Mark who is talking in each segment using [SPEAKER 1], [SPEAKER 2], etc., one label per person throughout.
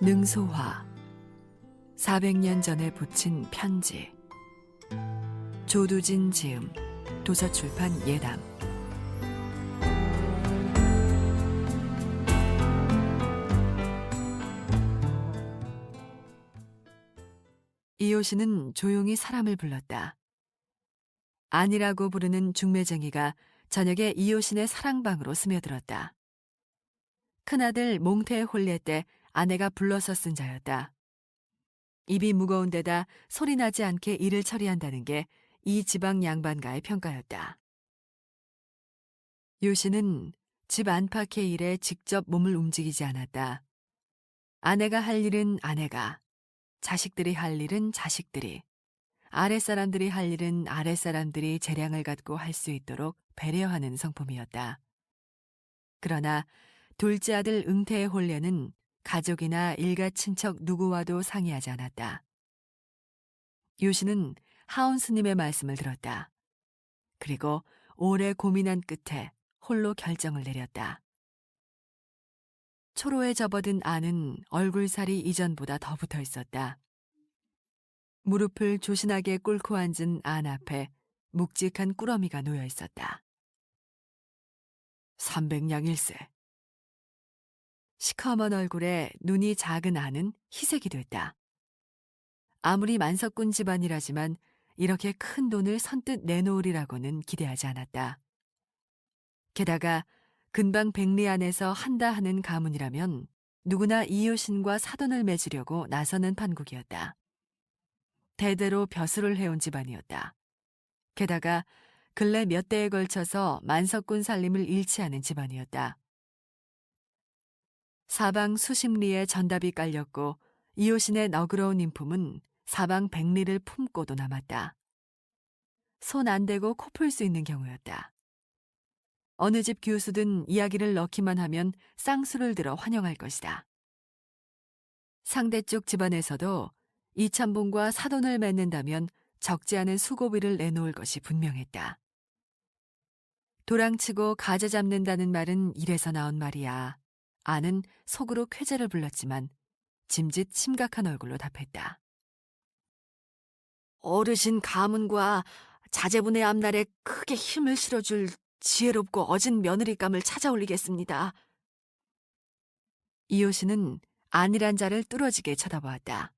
[SPEAKER 1] 능소화 400년 전에 붙인 편지. 조두진 지음, 도서출판 예담. 이효신은 조용히 사람을 불렀다. 안이라고 부르는 중매쟁이가 저녁에 이효신의 사랑방으로 스며들었다. 큰아들 몽태의 혼례 때 아내가 불러서 쓴 자였다. 입이 무거운 데다 소리나지 않게 일을 처리한다는 게 이 지방 양반가의 평가였다. 요신은 집 안팎의 일에 직접 몸을 움직이지 않았다. 아내가 할 일은 아내가, 자식들이 할 일은 자식들이, 아랫사람들이 할 일은 아랫사람들이 재량을 갖고 할 수 있도록 배려하는 성품이었다. 그러나 둘째 아들 응태의 혼례는 가족이나 일가 친척 누구와도 상의하지 않았다. 요신은 하온 스님의 말씀을 들었다. 그리고 오래 고민한 끝에 홀로 결정을 내렸다. 초로에 접어든 안은 얼굴살이 이전보다 더 붙어 있었다. 무릎을 조신하게 꿇고 앉은 안 앞에 묵직한 꾸러미가 놓여 있었다. 300냥일세. 시커먼 얼굴에 눈이 작은 안은 희색이 됐다. 아무리 만석군 집안이라지만 이렇게 큰 돈을 선뜻 내놓으리라고는 기대하지 않았다. 게다가 근방 백리 안에서 한다 하는 가문이라면 누구나 이효신과 사돈을 맺으려고 나서는 판국이었다. 대대로 벼슬을 해온 집안이었다. 게다가 근래 몇 대에 걸쳐서 만석군 살림을 잃지 않은 집안이었다. 사방 수십 리에 전답이 깔렸고 이효신의 너그러운 인품은 사방 백리를 품고도 남았다. 손 안 대고 코 풀 수 있는 경우였다. 어느 집 교수든 이야기를 넣기만 하면 쌍수를 들어 환영할 것이다. 상대 쪽 집안에서도 이참봉과 사돈을 맺는다면 적지 않은 수고비를 내놓을 것이 분명했다. 도랑치고 가재 잡는다는 말은 이래서 나온 말이야. 아는 속으로 쾌재를 불렀지만 짐짓 심각한 얼굴로 답했다. 어르신 가문과 자제분의 앞날에 크게 힘을 실어줄 지혜롭고 어진 며느리감을 찾아올리겠습니다. 이효신은 안이란 자를 뚫어지게 쳐다보았다.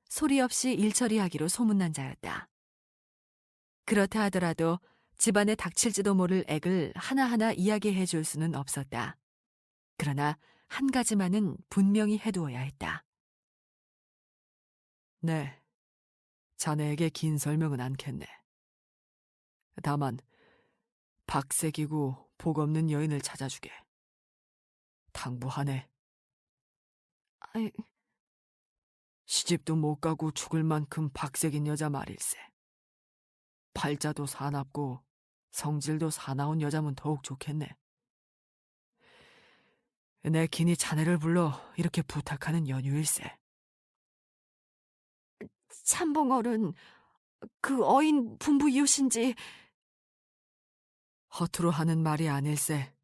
[SPEAKER 1] 소리 없이 일처리하기로 소문난 자였다. 그렇다 하더라도 집안에 닥칠지도 모를 액을 하나하나 이야기해 줄 수는 없었다. 그러나 한 가지만은 분명히 해두어야 했다. 네, 자네에게 긴 설명은 않겠네. 다만 박색이고 복 없는 여인을 찾아주게. 당부하네. 아이, 시집도 못 가고 죽을 만큼 박색인 여자 말일세. 팔자도 사납고 성질도 사나운 여자면 더욱 좋겠네. 내 긴히 자네를 불러 이렇게 부탁하는 연유일세. 참봉어른, 그 어인 분부 이웃인지... 허투루 하는 말이 아닐세.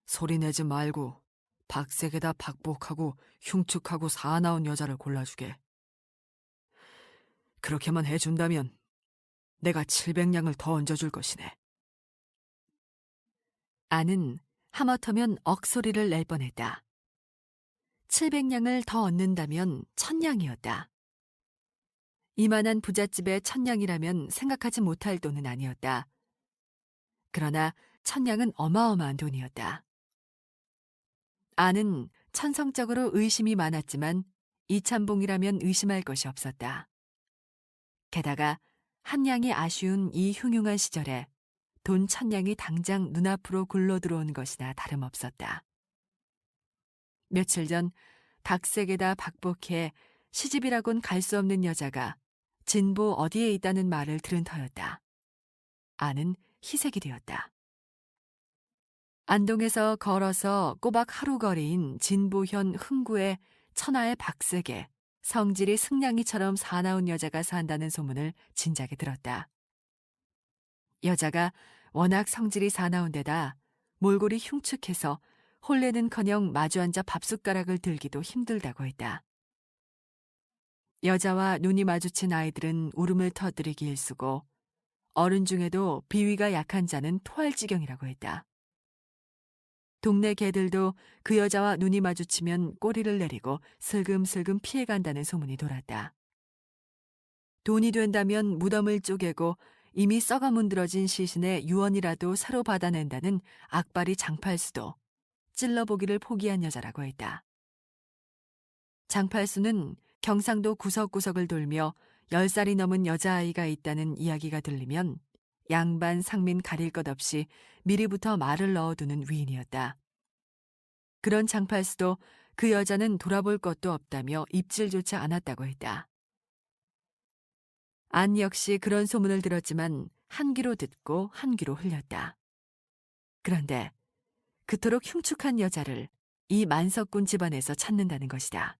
[SPEAKER 1] 소리내지 말고 박색에다 박복하고 흉측하고 사나운 여자를 골라주게. 그렇게만 해준다면 내가 700냥을 더 얹어줄 것이네. 아는 하마터면 억소리를 낼 뻔했다. 700냥을 더 얻는다면 1000냥이었다. 이만한 부잣집의 1000냥이라면 생각하지 못할 돈은 아니었다. 그러나 1000냥은 어마어마한 돈이었다. 아는 천성적으로 의심이 많았지만 이참봉이라면 의심할 것이 없었다. 게다가 한량이 아쉬운 이 흉흉한 시절에 돈 1000냥이 당장 눈앞으로 굴러 들어온 것이나 다름없었다. 며칠 전 박색에다 박복해 시집이라곤 갈 수 없는 여자가 진보 어디에 있다는 말을 들은 터였다. 아는 희색이 되었다. 안동에서 걸어서 꼬박 하루 거리인 진보현 흥구의 천하의 박색에 성질이 승냥이처럼 사나운 여자가 산다는 소문을 진작에 들었다. 여자가 워낙 성질이 사나운 데다 몰골이 흉측해서 홀레는커녕 마주 앉아 밥숟가락을 들기도 힘들다고 했다. 여자와 눈이 마주친 아이들은 울음을 터뜨리기 일쑤고 어른 중에도 비위가 약한 자는 토할 지경이라고 했다. 동네 개들도 그 여자와 눈이 마주치면 꼬리를 내리고 슬금슬금 피해간다는 소문이 돌았다. 돈이 된다면 무덤을 쪼개고 이미 썩어 문드러진 시신의 유언이라도 새로 받아낸다는 악바리 장팔수도 찔러보기를 포기한 여자라고 했다. 장팔수는 경상도 구석구석을 돌며 10살이 넘은 여자아이가 있다는 이야기가 들리면 양반 상민 가릴 것 없이 미리부터 말을 넣어두는 위인이었다. 그런 장팔수도 그 여자는 돌아볼 것도 없다며 입질조차 않았다고 했다. 안 역시 그런 소문을 들었지만 한 귀로 듣고 한 귀로 흘렸다. 그런데 그토록 흉측한 여자를 이 만석군 집안에서 찾는다는 것이다.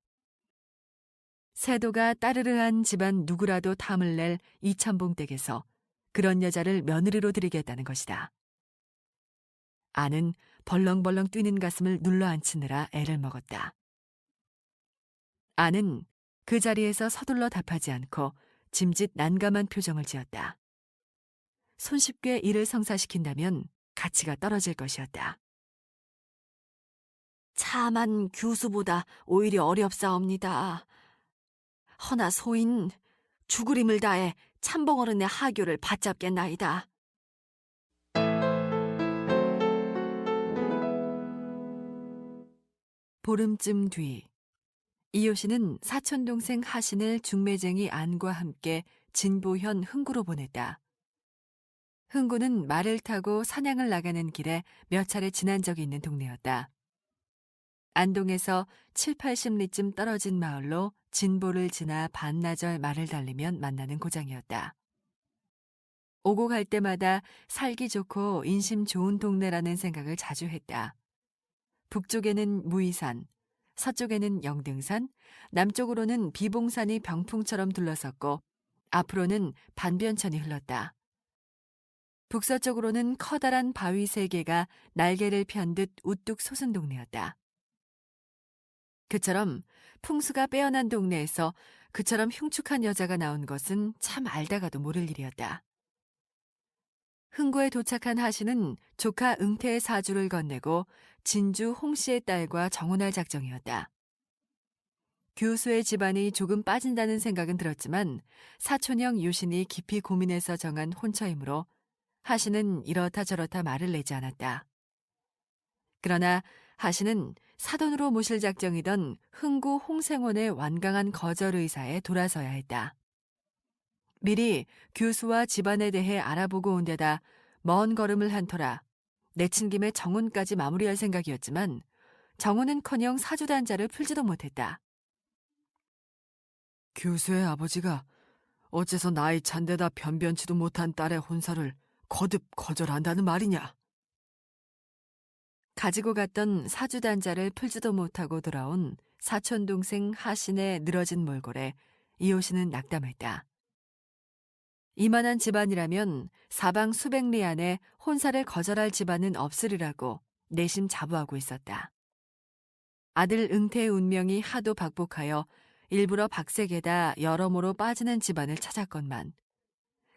[SPEAKER 1] 세도가 따르르한 집안 누구라도 탐을 낼 이천봉 댁에서 그런 여자를 며느리로 들이겠다는 것이다. 아는 벌렁벌렁 뛰는 가슴을 눌러앉히느라 애를 먹었다. 아는 그 자리에서 서둘러 답하지 않고 짐짓 난감한 표정을 지었다. 손쉽게 일을 성사시킨다면 가치가 떨어질 것이었다. 참한 교수보다 오히려 어렵사옵니다. 허나 소인 죽을 힘을 다해 참봉어른의 하교를 받잡겠나이다. 보름쯤 뒤 이효신은 사촌동생 하신을 중매쟁이 안과 함께 진보현 흥구로 보냈다. 흥구는 말을 타고 사냥을 나가는 길에 몇 차례 지난 적이 있는 동네였다. 안동에서 7, 80리쯤 떨어진 마을로 진보를 지나 반나절 말을 달리면 만나는 고장이었다. 오고 갈 때마다 살기 좋고 인심 좋은 동네라는 생각을 자주 했다. 북쪽에는 무이산, 서쪽에는 영등산, 남쪽으로는 비봉산이 병풍처럼 둘러섰고 앞으로는 반변천이 흘렀다. 북서쪽으로는 커다란 바위 3개가 날개를 편 듯 우뚝 솟은 동네였다. 그처럼 풍수가 빼어난 동네에서 그처럼 흉측한 여자가 나온 것은 참 알다가도 모를 일이었다. 흥구에 도착한 하신은 조카 응태의 사주를 건네고 진주 홍씨의 딸과 정혼할 작정이었다. 교수의 집안이 조금 빠진다는 생각은 들었지만 사촌형 유신이 깊이 고민해서 정한 혼처이므로 하신은 이렇다 저렇다 말을 내지 않았다. 그러나 하신은 사돈으로 모실 작정이던 흥구 홍생원의 완강한 거절 의사에 돌아서야 했다. 미리 교수와 집안에 대해 알아보고 온 데다 먼 걸음을 한 터라 내친 김에 정혼까지 마무리할 생각이었지만 정혼은커녕 사주단자를 풀지도 못했다. 교수의 아버지가 어째서 나이 찬데다 변변치도 못한 딸의 혼사를 거듭 거절한다는 말이냐? 가지고 갔던 사주단자를 풀지도 못하고 돌아온 사촌동생 하신의 늘어진 몰골에 이효신은 낙담했다. 이만한 집안이라면 사방 수백 리 안에 혼사를 거절할 집안은 없으리라고 내심 자부하고 있었다. 아들 응태의 운명이 하도 박복하여 일부러 박색에다 여러모로 빠지는 집안을 찾았건만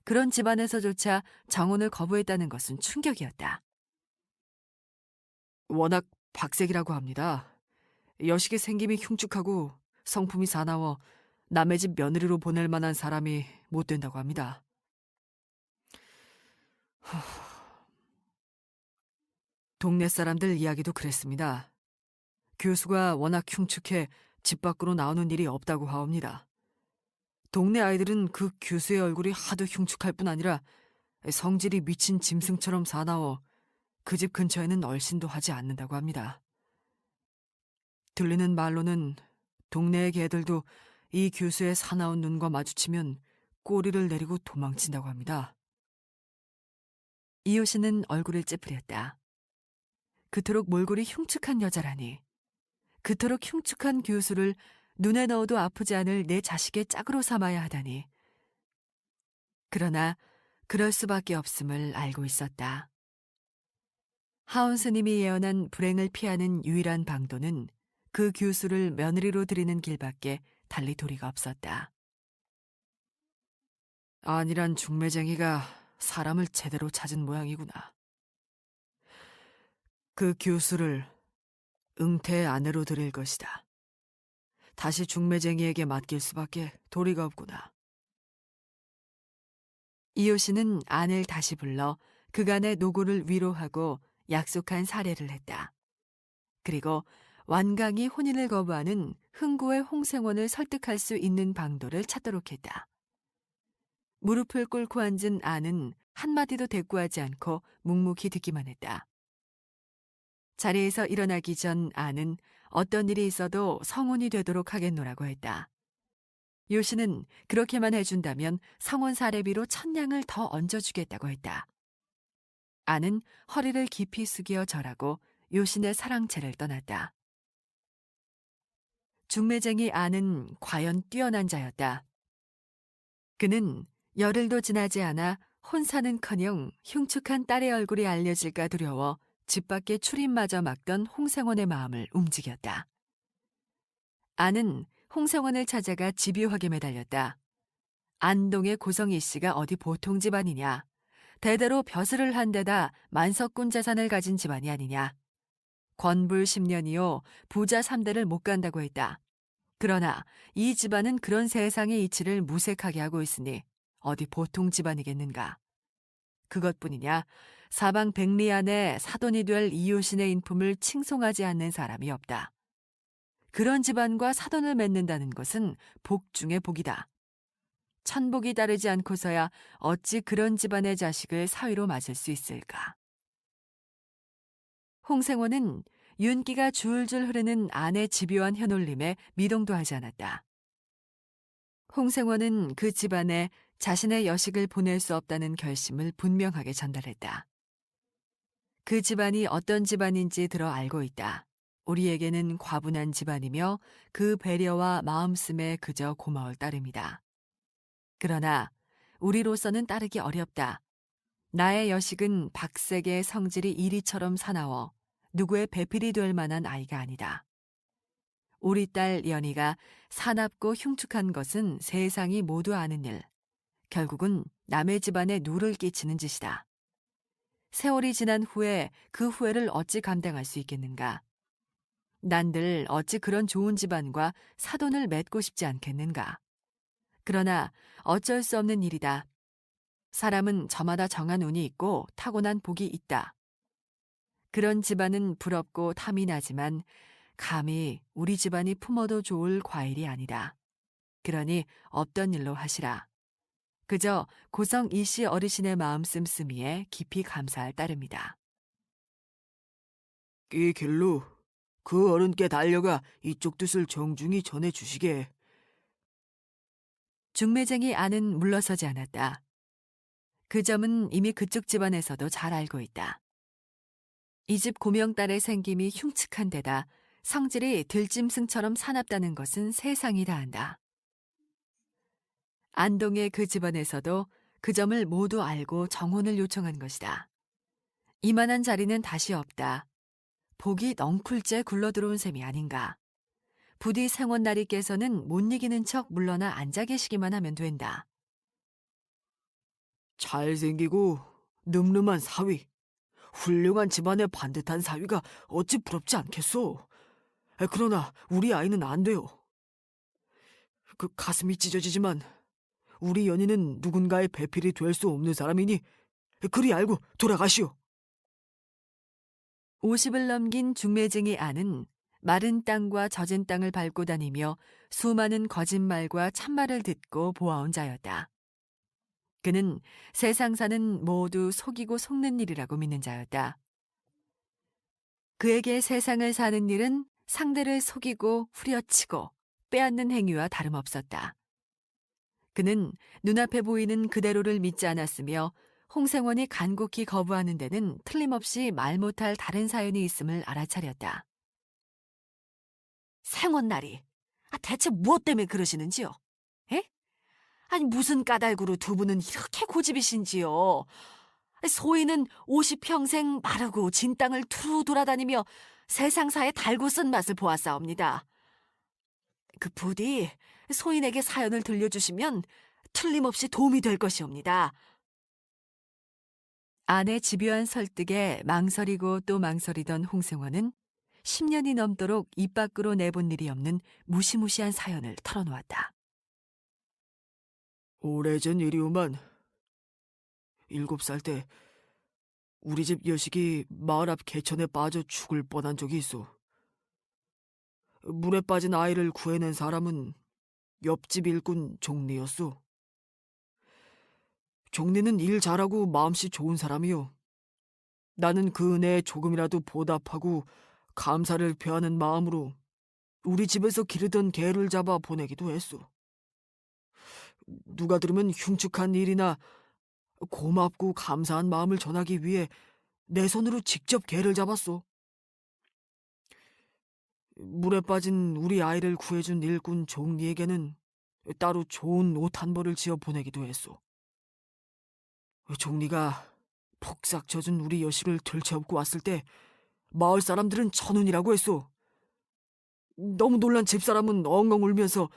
[SPEAKER 1] 그런 집안에서조차 정혼을 거부했다는 것은 충격이었다. 워낙 박색이라고 합니다. 여식의 생김이 흉측하고 성품이 사나워 남의 집 며느리로 보낼 만한 사람이 못 된다고 합니다. 동네 사람들 이야기도 그랬습니다. 교수가 워낙 흉측해 집 밖으로 나오는 일이 없다고 하옵니다. 동네 아이들은 그 교수의 얼굴이 하도 흉측할 뿐 아니라 성질이 미친 짐승처럼 사나워 그 집 근처에는 얼씬도 하지 않는다고 합니다. 들리는 말로는 동네의 개들도 이 교수의 사나운 눈과 마주치면 꼬리를 내리고 도망친다고 합니다. 이효신은 얼굴을 찌푸렸다. 그토록 몰골이 흉측한 여자라니. 그토록 흉측한 교수를 눈에 넣어도 아프지 않을 내 자식의 짝으로 삼아야 하다니. 그러나 그럴 수밖에 없음을 알고 있었다. 하온 스님이 예언한 불행을 피하는 유일한 방도는 그 규수를 며느리로 들이는 길밖에 달리 도리가 없었다. 안이란 중매쟁이가 사람을 제대로 찾은 모양이구나. 그 규수를 응태의 아내로 드릴 것이다. 다시 중매쟁이에게 맡길 수밖에 도리가 없구나. 이효씨는 아내를 다시 불러 그간의 노고를 위로하고 약속한 사례를 했다. 그리고 완강히 혼인을 거부하는 흥구의 홍생원을 설득할 수 있는 방도를 찾도록 했다. 무릎을 꿇고 앉은 아는 한마디도 대꾸하지 않고 묵묵히 듣기만 했다. 자리에서 일어나기 전 아는 어떤 일이 있어도 성혼이 되도록 하겠노라고 했다. 요씨는 그렇게만 해준다면 성혼 사례비로 1,000냥을 더 얹어주겠다고 했다. 아는 허리를 깊이 숙여 절하고 요신의 사랑채를 떠났다. 중매쟁이 아는 과연 뛰어난 자였다. 그는 열흘도 지나지 않아 혼사는커녕 흉측한 딸의 얼굴이 알려질까 두려워 집 밖에 출입마저 막던 홍생원의 마음을 움직였다. 아는 홍생원을 찾아가 집요하게 매달렸다. 안동의 고성희 씨가 어디 보통 집안이냐. 대대로 벼슬을 한 데다 만석군 재산을 가진 집안이 아니냐. 권불 10년이요 부자 3대를 못 간다고 했다. 그러나 이 집안은 그런 세상의 이치를 무색하게 하고 있으니 어디 보통 집안이겠는가. 그것뿐이냐 사방 백리 안에 사돈이 될 이효신의 인품을 칭송하지 않는 사람이 없다. 그런 집안과 사돈을 맺는다는 것은 복 중의 복이다. 천복이 따르지 않고서야 어찌 그런 집안의 자식을 사위로 맞을 수 있을까. 홍생원은 윤기가 줄줄 흐르는 아내 집요한 현올림에 미동도 하지 않았다. 홍생원은 그 집안에 자신의 여식을 보낼 수 없다는 결심을 분명하게 전달했다. 그 집안이 어떤 집안인지 들어 알고 있다. 우리에게는 과분한 집안이며 그 배려와 마음씀에 그저 고마울 따름이다. 그러나 우리로서는 따르기 어렵다. 나의 여식은 박색의 성질이 이리처럼 사나워 누구의 배필이 될 만한 아이가 아니다. 우리 딸 연희가 사납고 흉측한 것은 세상이 모두 아는 일. 결국은 남의 집안에 누를 끼치는 짓이다. 세월이 지난 후에 그 후회를 어찌 감당할 수 있겠는가. 난들 어찌 그런 좋은 집안과 사돈을 맺고 싶지 않겠는가. 그러나 어쩔 수 없는 일이다. 사람은 저마다 정한 운이 있고 타고난 복이 있다. 그런 집안은 부럽고 탐이 나지만 감히 우리 집안이 품어도 좋을 과일이 아니다. 그러니 없던 일로 하시라. 그저 고성 이씨 어르신의 마음 씀씀이에 깊이 감사할 따름이다.
[SPEAKER 2] 이 길로 그 어른께 달려가 이쪽 뜻을 정중히 전해주시게.
[SPEAKER 1] 중매쟁이 아는 물러서지 않았다. 그 점은 이미 그쪽 집안에서도 잘 알고 있다. 이 집 고명딸의 생김이 흉측한 데다 성질이 들짐승처럼 사납다는 것은 세상이 다 안다. 안동의 그 집안에서도 그 점을 모두 알고 정혼을 요청한 것이다. 이만한 자리는 다시 없다. 복이 넝쿨째 굴러들어온 셈이 아닌가. 부디 생원나리께서는 못 이기는 척 물러나 앉아 계시기만 하면 된다.
[SPEAKER 2] 잘생기고 늠름한 사위, 훌륭한 집안의 반듯한 사위가 어찌 부럽지 않겠소. 그러나 우리 아이는 안 돼요. 그 가슴이 찢어지지만 우리 연희는 누군가의 배필이 될 수 없는 사람이니 그리 알고 돌아가시오.
[SPEAKER 1] 50을 넘긴 중매쟁이 아는 마른 땅과 젖은 땅을 밟고 다니며 수많은 거짓말과 참말을 듣고 보아온 자였다. 그는 세상 사는 모두 속이고 속는 일이라고 믿는 자였다. 그에게 세상을 사는 일은 상대를 속이고 후려치고 빼앗는 행위와 다름없었다. 그는 눈앞에 보이는 그대로를 믿지 않았으며 홍생원이 간곡히 거부하는 데는 틀림없이 말 못할 다른 사연이 있음을 알아차렸다. 생원날이, 대체 무엇 때문에 그러시는지요? 에? 아니 무슨 까닭으로 두 분은 이렇게 고집이신지요? 소인은 옷이 평생 마르고 진 땅을 두루 돌아다니며 세상사의 달고 쓴 맛을 보았사옵니다. 그 부디 소인에게 사연을 들려주시면 틀림없이 도움이 될 것이옵니다. 아내 집요한 설득에 망설이고 또 망설이던 홍승원은 10년이 넘도록 입 밖으로 내본 일이 없는 무시무시한 사연을 털어놓았다.
[SPEAKER 2] 오래전 일이오만 7살 때 우리 집 여식이 마을 앞 개천에 빠져 죽을 뻔한 적이 있어. 물에 빠진 아이를 구해낸 사람은 옆집 일꾼 종리였어. 종리는 일 잘하고 마음씨 좋은 사람이요. 나는 그 은혜에 조금이라도 보답하고 감사를 표하는 마음으로 우리 집에서 기르던 개를 잡아 보내기도 했어. 누가 들으면 흉측한 일이나 고맙고 감사한 마음을 전하기 위해 내 손으로 직접 개를 잡았어. 물에 빠진 우리 아이를 구해준 일꾼 종리에게는 따로 좋은 옷 한 벌을 지어 보내기도 했어. 종리가 폭삭 젖은 우리 여식을 들쳐업고 왔을 때 마을 사람들은 천운이라고 했어. 너무 놀란 집사람은 엉엉 울면서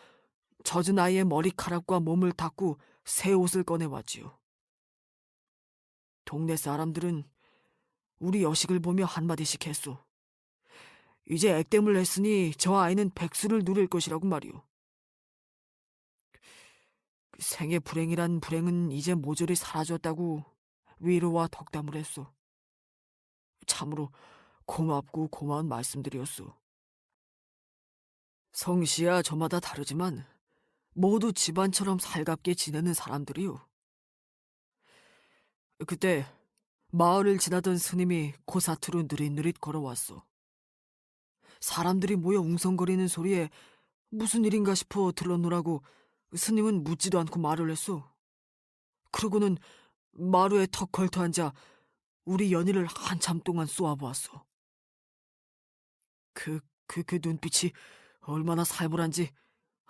[SPEAKER 2] 젖은 아이의 머리카락과 몸을 닦고 새 옷을 꺼내왔지요. 동네 사람들은 우리 여식을 보며 한마디씩 했소. 이제 액땜을 했으니 저 아이는 백수를 누릴 것이라고 말이오. 생의 불행이란 불행은 이제 모조리 사라졌다고 위로와 덕담을 했소. 참으로 고맙고 고마운 말씀들이었소. 성씨야 저마다 다르지만 모두 집안처럼 살갑게 지내는 사람들이요. 그때 마을을 지나던 스님이 고사투로 느릿느릿 걸어왔어. 사람들이 모여 웅성거리는 소리에 무슨 일인가 싶어 들러노라고 스님은 묻지도 않고 말을 했어. 그러고는 마루에 턱 걸터 앉아 우리 연희를 한참 동안 쏘아보았어. 그 눈빛이 얼마나 살벌한지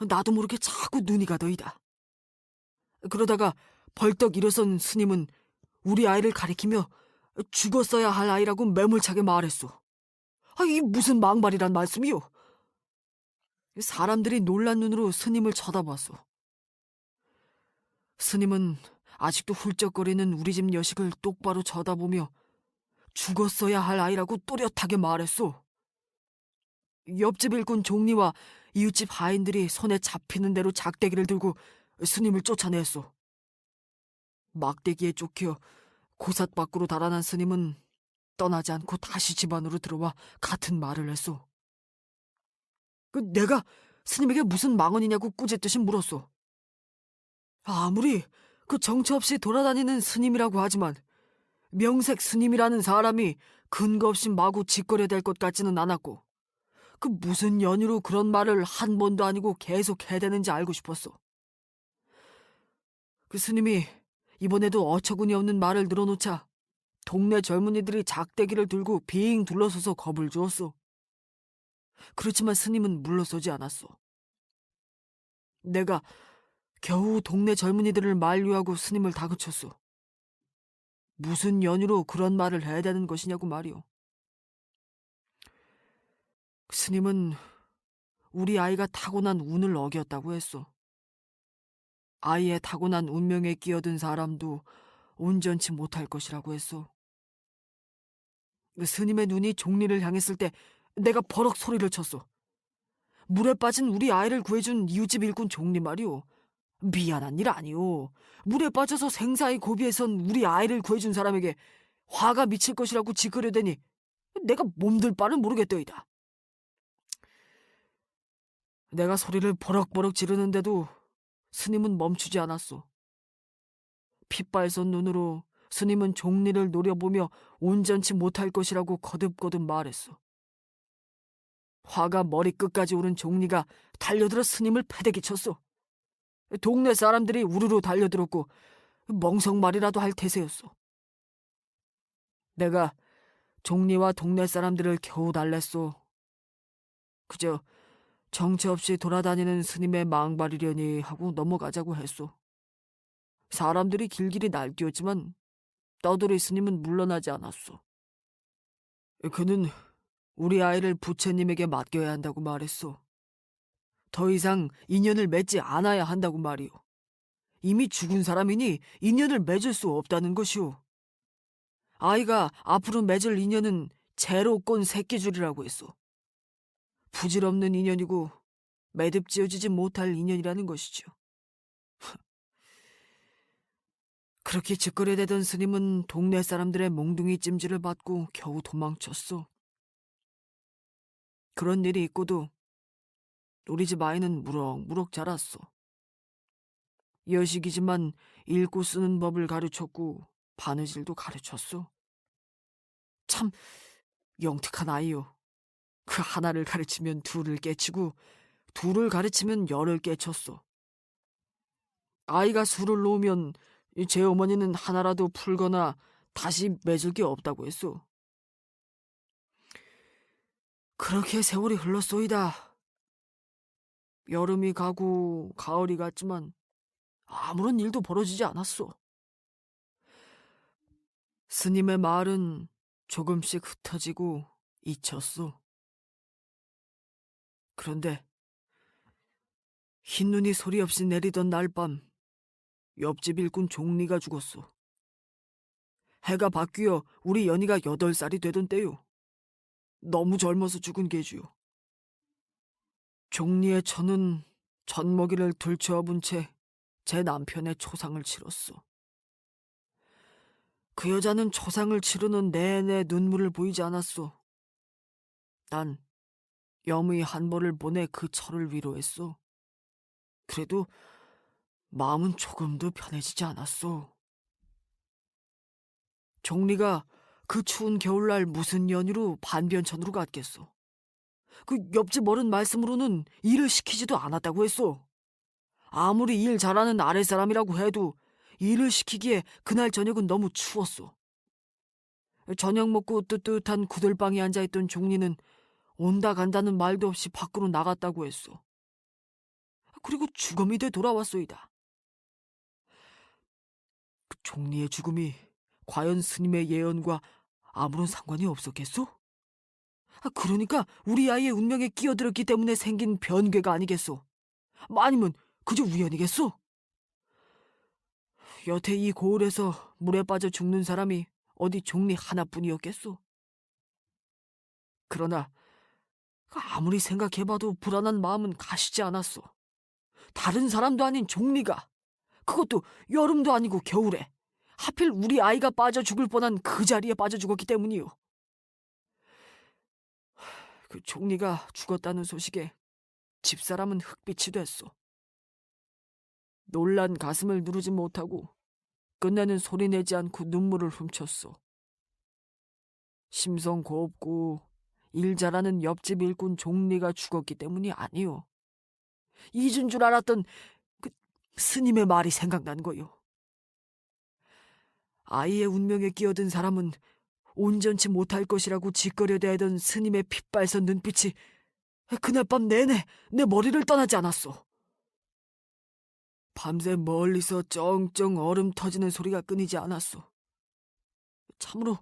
[SPEAKER 2] 나도 모르게 자꾸 눈이 가더이다. 그러다가 벌떡 일어선 스님은 우리 아이를 가리키며 죽었어야 할 아이라고 매몰차게 말했소. 이 무슨 망발이란 말씀이요? 사람들이 놀란 눈으로 스님을 쳐다봤소. 스님은 아직도 훌쩍거리는 우리 집 여식을 똑바로 쳐다보며 죽었어야 할 아이라고 또렷하게 말했소. 옆집 일꾼 종리와 이웃집 하인들이 손에 잡히는 대로 작대기를 들고 스님을 쫓아냈소. 막대기에 쫓겨 고삿 밖으로 달아난 스님은 떠나지 않고 다시 집 안으로 들어와 같은 말을 했소. 내가 스님에게 무슨 망언이냐고 꾸짖듯이 물었소. 아무리 그 정처 없이 돌아다니는 스님이라고 하지만 명색 스님이라는 사람이 근거 없이 마구 짓거려 댈 것 같지는 않았고 그 무슨 연유로 그런 말을 한 번도 아니고 계속 해대는지 알고 싶었어. 그 스님이 이번에도 어처구니 없는 말을 늘어놓자 동네 젊은이들이 작대기를 들고 빙 둘러서서 겁을 주었어. 그렇지만 스님은 물러서지 않았어. 내가 겨우 동네 젊은이들을 만류하고 스님을 다그쳤어. 무슨 연유로 그런 말을 해야 되는 것이냐고 말이오. 스님은 우리 아이가 타고난 운을 어겼다고 했어. 아이의 타고난 운명에 끼어든 사람도 온전치 못할 것이라고 했어. 스님의 눈이 종리를 향했을 때 내가 버럭 소리를 쳤어. 물에 빠진 우리 아이를 구해준 이웃집 일꾼 종리 말이오. 미안한 일 아니오. 물에 빠져서 생사의 고비에선 우리 아이를 구해준 사람에게 화가 미칠 것이라고 짓거려대니 내가 몸둘 바를 모르겠더이다. 내가 소리를 버럭버럭 지르는데도 스님은 멈추지 않았어. 핏발선 눈으로 스님은 종리를 노려보며 온전치 못할 것이라고 거듭거듭 말했어. 화가 머리끝까지 오른 종리가 달려들어 스님을 패대기 쳤어. 동네 사람들이 우르르 달려들었고 멍석말이라도 할 태세였어. 내가 종리와 동네 사람들을 겨우 달랬소. 그저 정처 없이 돌아다니는 스님의 망발이려니 하고 넘어가자고 했소. 사람들이 길길이 날뛰었지만 떠돌이 스님은 물러나지 않았어. 그는 우리 아이를 부처님에게 맡겨야 한다고 말했어. 더 이상 인연을 맺지 않아야 한다고 말이오. 이미 죽은 사람이니 인연을 맺을 수 없다는 것이오. 아이가 앞으로 맺을 인연은 재로 꼰 새끼줄이라고 했어. 부질없는 인연이고 매듭 지어지지 못할 인연이라는 것이죠. 그렇게 짓거려대던 스님은 동네 사람들의 몽둥이 찜질을 받고 겨우 도망쳤어. 그런 일이 있고도 우리 집 아이는 무럭무럭 자랐어. 여식이지만 읽고 쓰는 법을 가르쳤고 바느질도 가르쳤어. 참 영특한 아이요. 그 하나를 가르치면 둘을 깨치고 둘을 가르치면 열을 깨쳤어. 아이가 술을 놓으면 제 어머니는 하나라도 풀거나 다시 맺을 게 없다고 했어. 그렇게 세월이 흘렀소이다. 여름이 가고 가을이 갔지만 아무런 일도 벌어지지 않았어. 스님의 말은 조금씩 흩어지고 잊혔어. 그런데 흰눈이 소리 없이 내리던 날밤 옆집 일꾼 종리가 죽었어. 해가 바뀌어 우리 연희가 8살이 되던 때요. 너무 젊어서 죽은 게지요. 종리의 처는 젖먹이를 들쳐업은 채 제 남편의 초상을 치렀어. 그 여자는 초상을 치르는 내내 눈물을 보이지 않았어. 난 염의 한 벌을 보내 그 처를 위로했어. 그래도 마음은 조금도 편해지지 않았어. 종리가 그 추운 겨울날 무슨 연유로 반변천으로 갔겠어. 그 옆집 어른 말씀으로는 일을 시키지도 않았다고 했어. 아무리 일 잘하는 아랫사람이라고 해도 일을 시키기에 그날 저녁은 너무 추웠어. 저녁 먹고 뜨뜻한 구들방에 앉아있던 종리는 온다 간다는 말도 없이 밖으로 나갔다고 했어. 그리고 죽음이 돼 돌아왔소이다. 그 종리의 죽음이 과연 스님의 예언과 아무런 상관이 없었겠소? 그러니까 우리 아이의 운명에 끼어들었기 때문에 생긴 변괴가 아니겠소? 아니면 그저 우연이겠소? 여태 이 고을에서 물에 빠져 죽는 사람이 어디 종리 하나뿐이었겠소? 그러나 아무리 생각해봐도 불안한 마음은 가시지 않았어. 다른 사람도 아닌 종리가, 그것도 여름도 아니고 겨울에 하필 우리 아이가 빠져 죽을 뻔한 그 자리에 빠져 죽었기 때문이요. 그 종리가 죽었다는 소식에 집사람은 흑빛이 됐어. 놀란 가슴을 누르지 못하고 끝내는 소리 내지 않고 눈물을 훔쳤어. 심성 곱고 일 잘하는 옆집 일꾼 종리가 죽었기 때문이 아니요. 잊은 줄 알았던 그 스님의 말이 생각난 거요. 아이의 운명에 끼어든 사람은 온전치 못할 것이라고 짓거려대던 스님의 핏발선 눈빛이 그날 밤 내내 내 머리를 떠나지 않았어. 밤새 멀리서 쩡쩡 얼음 터지는 소리가 끊이지 않았어. 참으로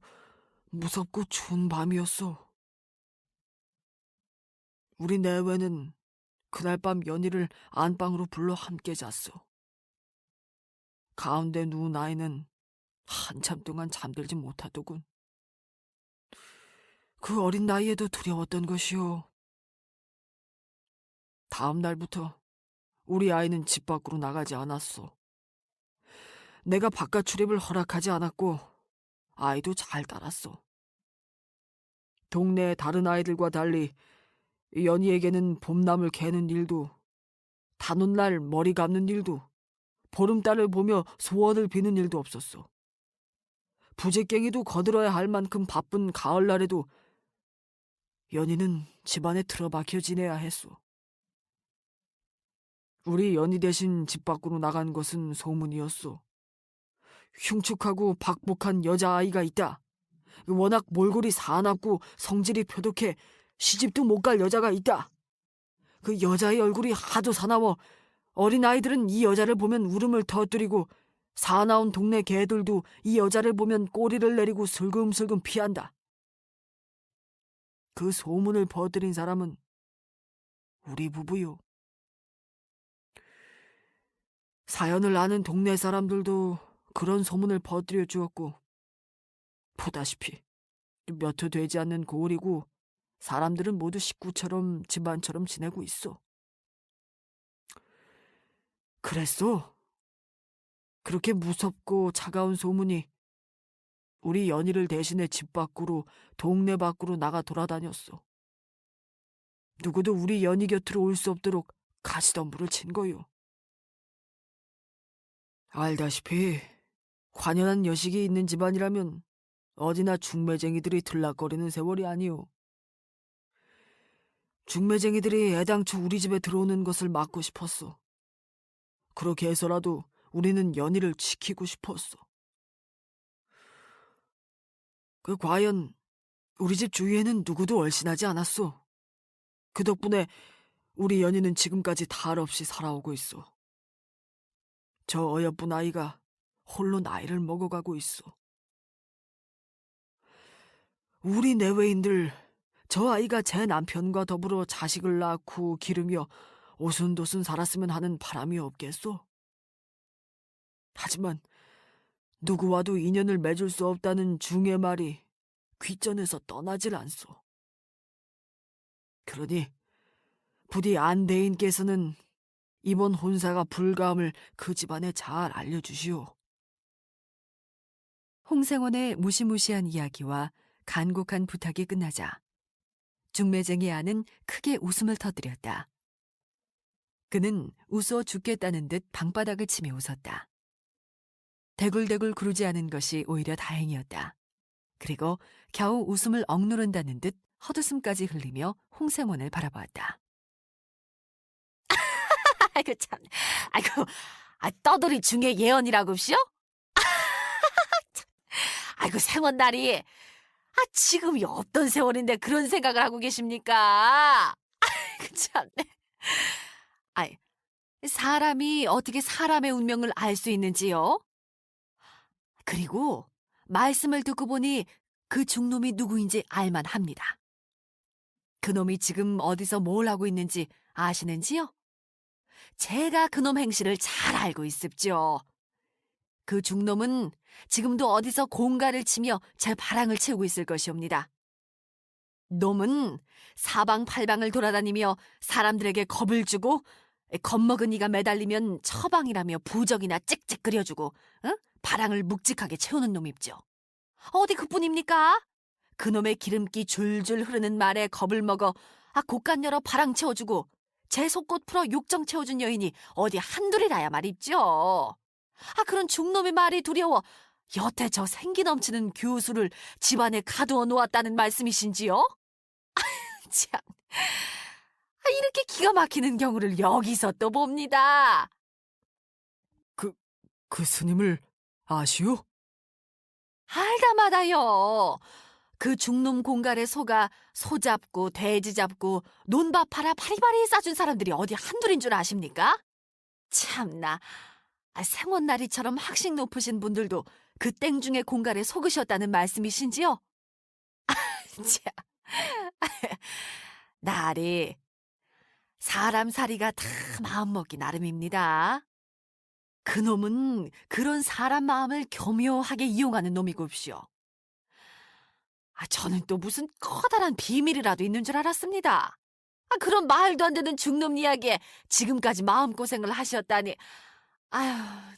[SPEAKER 2] 무섭고 추운 밤이었어. 우리 내외는 그날 밤 연희를 안방으로 불러 함께 잤어. 가운데 누운 아이는 한참 동안 잠들지 못하더군. 그 어린 나이에도 두려웠던 것이오. 다음 날부터 우리 아이는 집 밖으로 나가지 않았어. 내가 바깥 출입을 허락하지 않았고 아이도 잘 따랐어. 동네 다른 아이들과 달리 연희에게는 봄나물 캐는 일도, 단오날 머리 감는 일도, 보름달을 보며 소원을 비는 일도 없었어. 부재깽이도 거들어야 할 만큼 바쁜 가을날에도 연희는 집안에 틀어박혀 지내야 했어. 우리 연희 대신 집 밖으로 나간 것은 소문이었어. 흉측하고 박복한 여자아이가 있다. 워낙 몰골이 사납고 성질이 표독해 시집도 못 갈 여자가 있다. 그 여자의 얼굴이 하도 사나워 어린아이들은 이 여자를 보면 울음을 터뜨리고 사나운 동네 개들도 이 여자를 보면 꼬리를 내리고 슬금슬금 피한다. 그 소문을 퍼뜨린 사람은 우리 부부요. 사연을 아는 동네 사람들도 그런 소문을 퍼뜨려 주었고, 보다시피 몇 호 되지 않는 고을이고 사람들은 모두 식구처럼 집안처럼 지내고 있어. 그랬어. 그렇게 무섭고 차가운 소문이 우리 연희를 대신해 집 밖으로, 동네 밖으로 나가 돌아다녔어. 누구도 우리 연희 곁으로 올 수 없도록 가시덤불을 친 거요. 알다시피 관연한 여식이 있는 집안이라면 어디나 중매쟁이들이 들락거리는 세월이 아니오. 중매쟁이들이 애당초 우리 집에 들어오는 것을 막고 싶었어. 그렇게 해서라도 우리는 연희를 지키고 싶었어. 과연 우리 집 주위에는 누구도 얼씬하지 않았어. 그 덕분에 우리 연희는 지금까지 탈 없이 살아오고 있어. 저 어여쁜 아이가 홀로 나이를 먹어가고 있어. 우리 내외인들, 저 아이가 제 남편과 더불어 자식을 낳고 기르며 오순도순 살았으면 하는 바람이 없겠소. 하지만 누구와도 인연을 맺을 수 없다는 중의 말이 귓전에서 떠나질 않소. 그러니 부디 안대인께서는 이번 혼사가 불가함을 그 집안에 잘 알려주시오.
[SPEAKER 1] 홍생원의 무시무시한 이야기와 간곡한 부탁이 끝나자 중매쟁이 아는 크게 웃음을 터뜨렸다. 그는 웃어 죽겠다는 듯 방바닥을 치며 웃었다. 대굴대굴 구르지 않은 것이 오히려 다행이었다. 그리고 겨우 웃음을 억누른다는 듯 헛웃음까지 흘리며 홍생원을 바라보았다.
[SPEAKER 3] 아이고 참, 아이고, 떠돌이 중에 예언이라고시오? 아이고 생원날이, 지금이 어떤 세월인데 그런 생각을 하고 계십니까? 아이고 참네. 아이, 사람이 어떻게 사람의 운명을 알 수 있는지요? 그리고 말씀을 듣고 보니 그 중놈이 누구인지 알만합니다. 그놈이 지금 어디서 뭘 하고 있는지 아시는지요? 제가 그놈 행실을 잘 알고 있습죠. 그 중놈은 지금도 어디서 공가를 치며 제 바랑을 채우고 있을 것이옵니다. 놈은 사방팔방을 돌아다니며 사람들에게 겁을 주고 겁먹은 이가 매달리면 처방이라며 부적이나 찍찍 끓여주고 바랑을 묵직하게 채우는 놈입죠. 어디 그뿐입니까? 그놈의 기름기 줄줄 흐르는 말에 겁을 먹어 곳간 열어 바랑 채워주고 제 속꽃 풀어 욕정 채워준 여인이 어디 한둘이라야 말입죠. 그런 중놈의 말이 두려워 여태 저 생기 넘치는 교수를 집안에 가두어 놓았다는 말씀이신지요? 참, 이렇게 기가 막히는 경우를 여기서 또 봅니다.
[SPEAKER 2] 그 스님을 아시오?
[SPEAKER 3] 알다마다요. 그 중놈 공갈에 속아 소 잡고 돼지 잡고 논밭 팔아 바리바리 싸준 사람들이 어디 한둘인 줄 아십니까? 참나, 생원나리처럼 학식 높으신 분들도 그 땡중의 공갈에 속으셨다는 말씀이신지요? 참, 나리, 사람 살이가 다 마음먹기 나름입니다. 그놈은 그런 사람 마음을 교묘하게 이용하는 놈이곱시오. 저는 또 무슨 커다란 비밀이라도 있는 줄 알았습니다. 그런 말도 안 되는 중놈 이야기에 지금까지 마음고생을 하셨다니. 아휴,